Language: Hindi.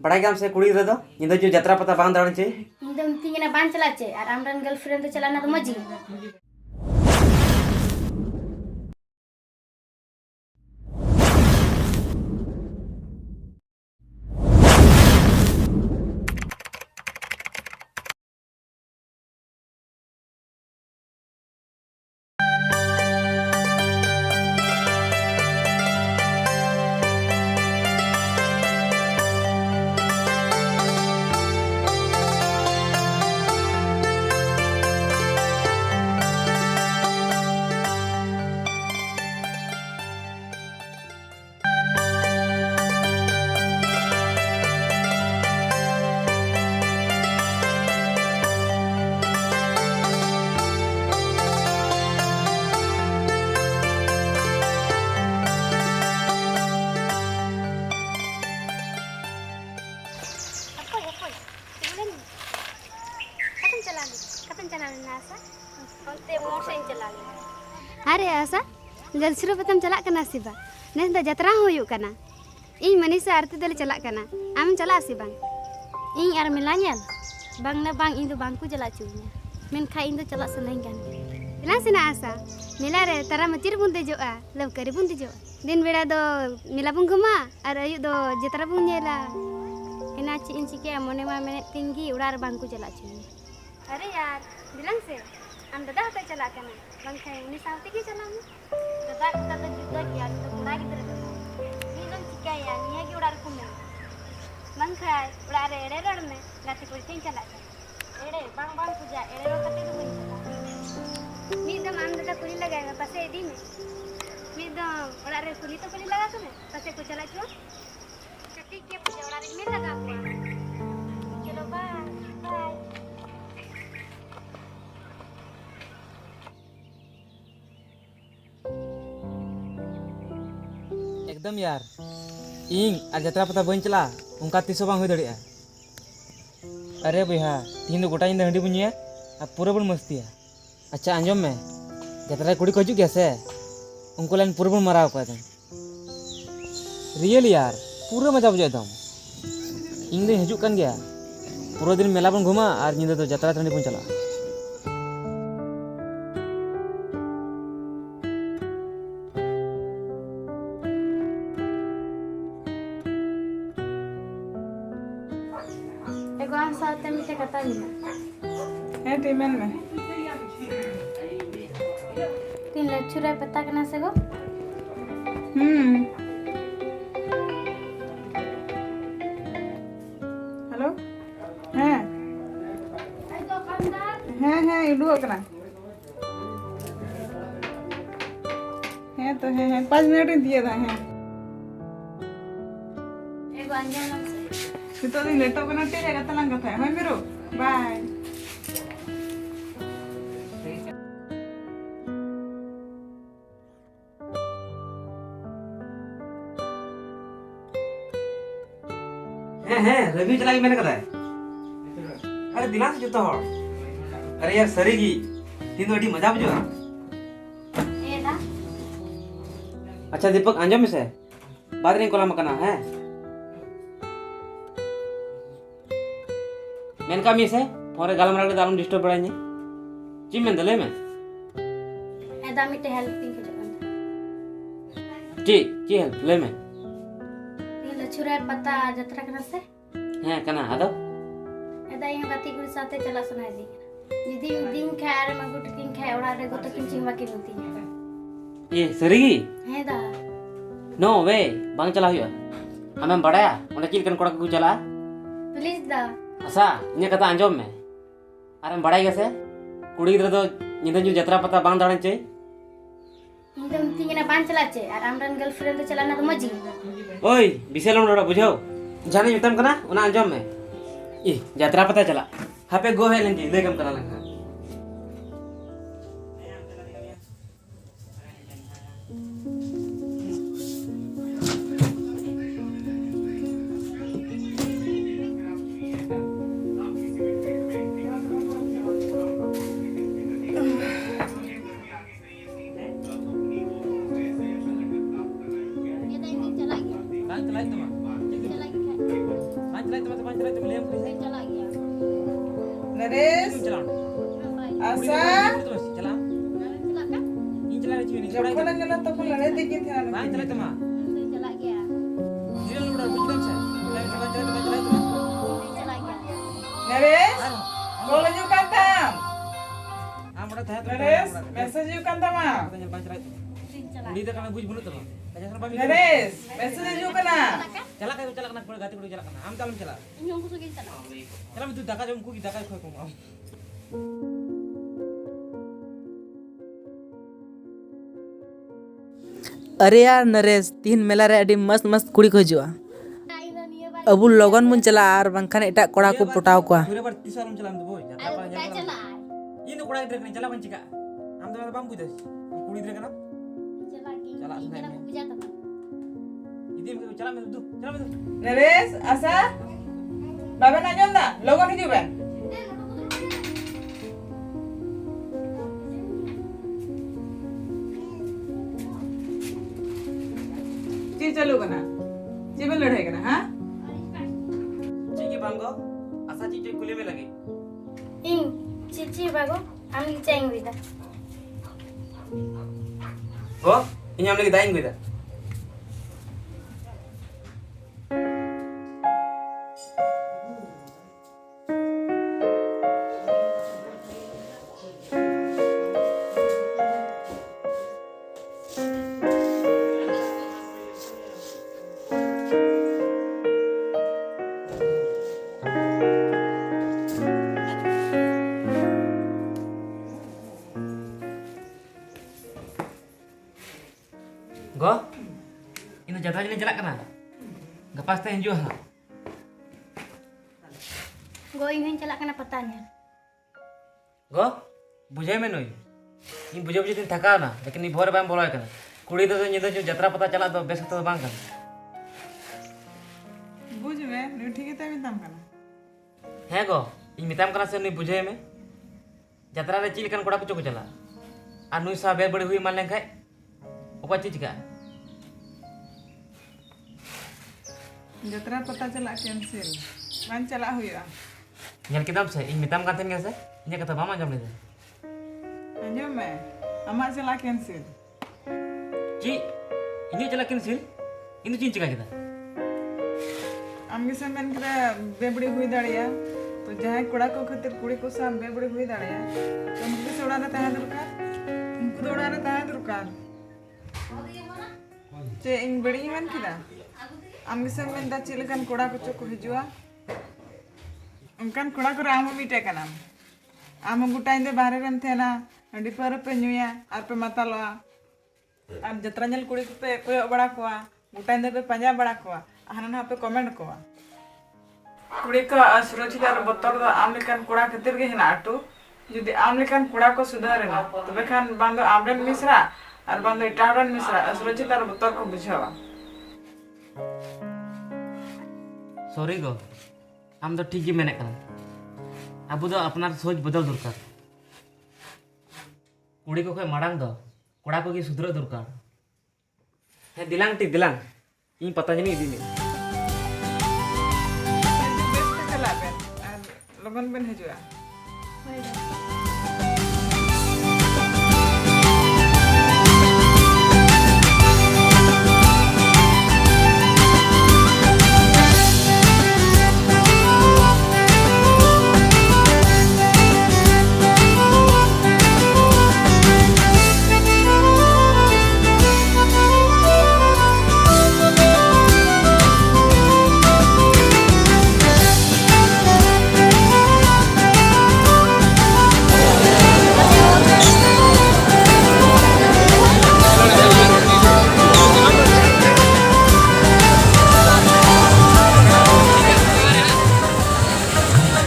बड़ा गया से कुड़ी रे दो निंदा जो जत्रा पता बांध दाड़न चे इंदम तींगना बांध चला चे और आमरन गर्लफ्रेंड तो चलाना तो मजी अरे आशा गलसुरो पतम चला कना सिबा नेस दा जतरा होयु कना इन मनीषा आरती दले चला कना आम चला सिबा इन आर मिलानियल बांग ना बांग इन दो बांग को चला चुनिया मेन खा इन दो चला सनाई गन बिना सिना आशा मिला रे तारा मचिर बुन देजोआ लव करी बुन देजो दिन बेड़ा दो मिला बुन घुमा और अयु दो जतरा बुन नेला इना ची इन चिके मोने मा मेने तिंगी उड़ार बांग को चला चुनिया अरे यार बिलांग से हम दादा पे चला कना बंखाय उनी सावती की चला में दादा का तो जुदा किया तो उड़ा की तरह नीलम चिका या निया की उड़ा रखूं मैं बंखाय उड़ा रे एड़े रड़ में गाती को टिंग चला एड़े बांग बांग पूजा एड़े रो कते तो बन चला मीदम आम दादा कुली लगाएगा पसे एडी में मीदम उड़ा रे कुली तो कुली लगा तुम्हें पसे को चला छो चट्टी के पूजा उड़ा रे में लगा चलो बाय बाय एकदम यार इंग आ जत्रा पता बन चला उनका तीसो बांग हुई दड़िया अरे भैया तीन दो गोटा इन हंडी बुनिया अब पूरा बन मस्ती है अच्छा आंजम में जत्रा कुड़ी को गया से उनको लाइन पूरा बन मराव का एकदम रियल यार पूरा मजा बुझे एकदम इंग दिन हजू कन गया पूरा दिन मेला बन घुमा और निंदा तो जत्रा हंडी बन चला एगो साथ में कता नहीं है टीमन में तीन लच्छू रे पता कना से गो हेलो हैं हैं इडू कना हैं तो हैं 5 मिनट दिए था हैं एगो अंजन से तो दिन लेटो कना टे कता लंग कथा है मेरो बाय हैं रवि चला की मैंने कहा है अरे दिला से जुता हो अरे यार सरेगी तीन तो अड़ी मजा बुझो ए दा अच्छा दीपक आंजम में से बाद में कोला मकाना है मैंने कहा मी से और गाल मरा के दालम डिस्टर्ब बढ़ाएंगे जी मैं दले में ए दा मिटे हेल्पिंग के जवन जी हेल्प ले में तीन लच्छू रे पता जतरा कना से हैं कना आदो ए दा यहां गति गुड़ी साथे चला सुनाई दी दीदी दिन खाए मगुट किन खाए उड़ा रे गोto किन चिंवा की होती है ये सरेगी है दा नो वे बांग चला हुआ हमें बढ़ाया उन्हें चील कन कोड़ा को चला प्लीज दा असा इन्हें कथा आंजम में अरे बढ़ाई कैसे कुड़ी गिद्रा तो निंदा जो जतरा पता बांध दाड़न चे इंदम तींगना बांध चला चे और आमरन गर्लफ्रेंड तो चलाना तो मजी ओए बिसेलम रोड़ा बुझाओ जाने युतम कना उना आंजम में ई जतरा पता चला हापे गो है लेंगे लेगम करा लंगा Bang celai tu, bang celai tu beli yang kulit. Jalan ya. Naresh, Jalan. Asa, Jalan. Jalan kan? Ini jalan cuci ni. jab kona ngala to ko lade dikit hai Bang celai tu mah. Jalan ya. Dia lu udah bunyi kan saya. Bang celai tu. Jalan ya. Naresh, call you kantam. Udah tanya tu. Naresh, message you kantama. Tanya bang celai tu. Jalan. Di dekat buj bunuh tu. Tanya sama bang. Naresh, message you kana. Jalan kan jalan nak gati kudu jalan kana. Am talam jalan. Ini aku suka jalan. Jalan itu daka jom ku daka khoi ku am. अरे यार नरेश तीन मेला रे अड़ी मस्त मस्त कुड़ी को हिजुआ अब लगन मुन चला आर बंखान एटा कोड़ा को पटाव को Pura bar tisaram jalan tu boy. Jata pa jalan. Ini kuda idra kana jalan cika. Am tu bang budas. Kuda idra kana. Jalan sana. Ini mungkin jalan tu. Jalan tu. Naresh, Asa, Baba najom da, logon hiju ben. Ci chalu kana. Ci ben ladai kana, ha? Ciki banggo. Asa ciki kuliah me lagi. Ing, cici bago, ami ceng bida. Oh, ini am lagi daing kita. Go, ini jatuh aja jelek kena. Gak pasti yang jual. Gue ingin celak kena pertanyaan. Go, bujai menoi. Ini bujai tin thaka na, lekin ini bhor bam bolai kena. Kudi tu nyida ju jatra pata chala tu bes tu bang kan. Buj me, nu thik ta mitam kana. He go, ini mitam kena se nui bujai me. Jatra re chil kan koda pucuk chala. Anu sa ber badi hui man leng khai. Apa चीज का Jatra pata chala cancel. Man chala huya. nyal kitab se ing mitam kanten ga se inya kata mama jam le Anjom me, ama chala cancel. ci ini jelakin sil ini cin cika kita आमगे से मन करे बेबड़ी हुई दाड़िया तो जहाँ कोड़ा को खातिर कुड़ी को साम बेबड़ी हुई दाड़िया तो उनके से उड़ाना तहाँ दुर्कार उनको तो उड़ाना तहाँ दुर्कार चे इन बड़ी मन किदा आमगे से मन दा चिलकन कोड़ा को चोको हिजुआ उनकन कोड़ा को रामो मीटे का नाम आमो गुटाइन दे बाहर रन थे ना अंडी पर पे न्यूया आर पे मातालोआ आम जत्रांजल कुड़ी पे कोई बड़ा कोआ गुटाइन दे पे पंजा बड़ा कोआ हाना ना पे कमेंट कोआ कुड़ी का असुरक्षित और बत्तर दा आमलेकन कुड़ा खातिर के हिना आटू जुदी आमलेकन कुड़ा को सुधारे ना तो बेखान बांदो आमरन मिश्रा और बांदो इटारन मिश्रा असुरक्षित और बत्तर को बुझावा सॉरी गो आम तो ठीक ही मैंने कहा अब तो अपना सोच बदल दरकार कुड़ी को कोई मांग दो कोड़ा को की सुधर दरकार है दिलांग टी दिलांग इन पतंजलि इदी में लगन बेन हिजुआ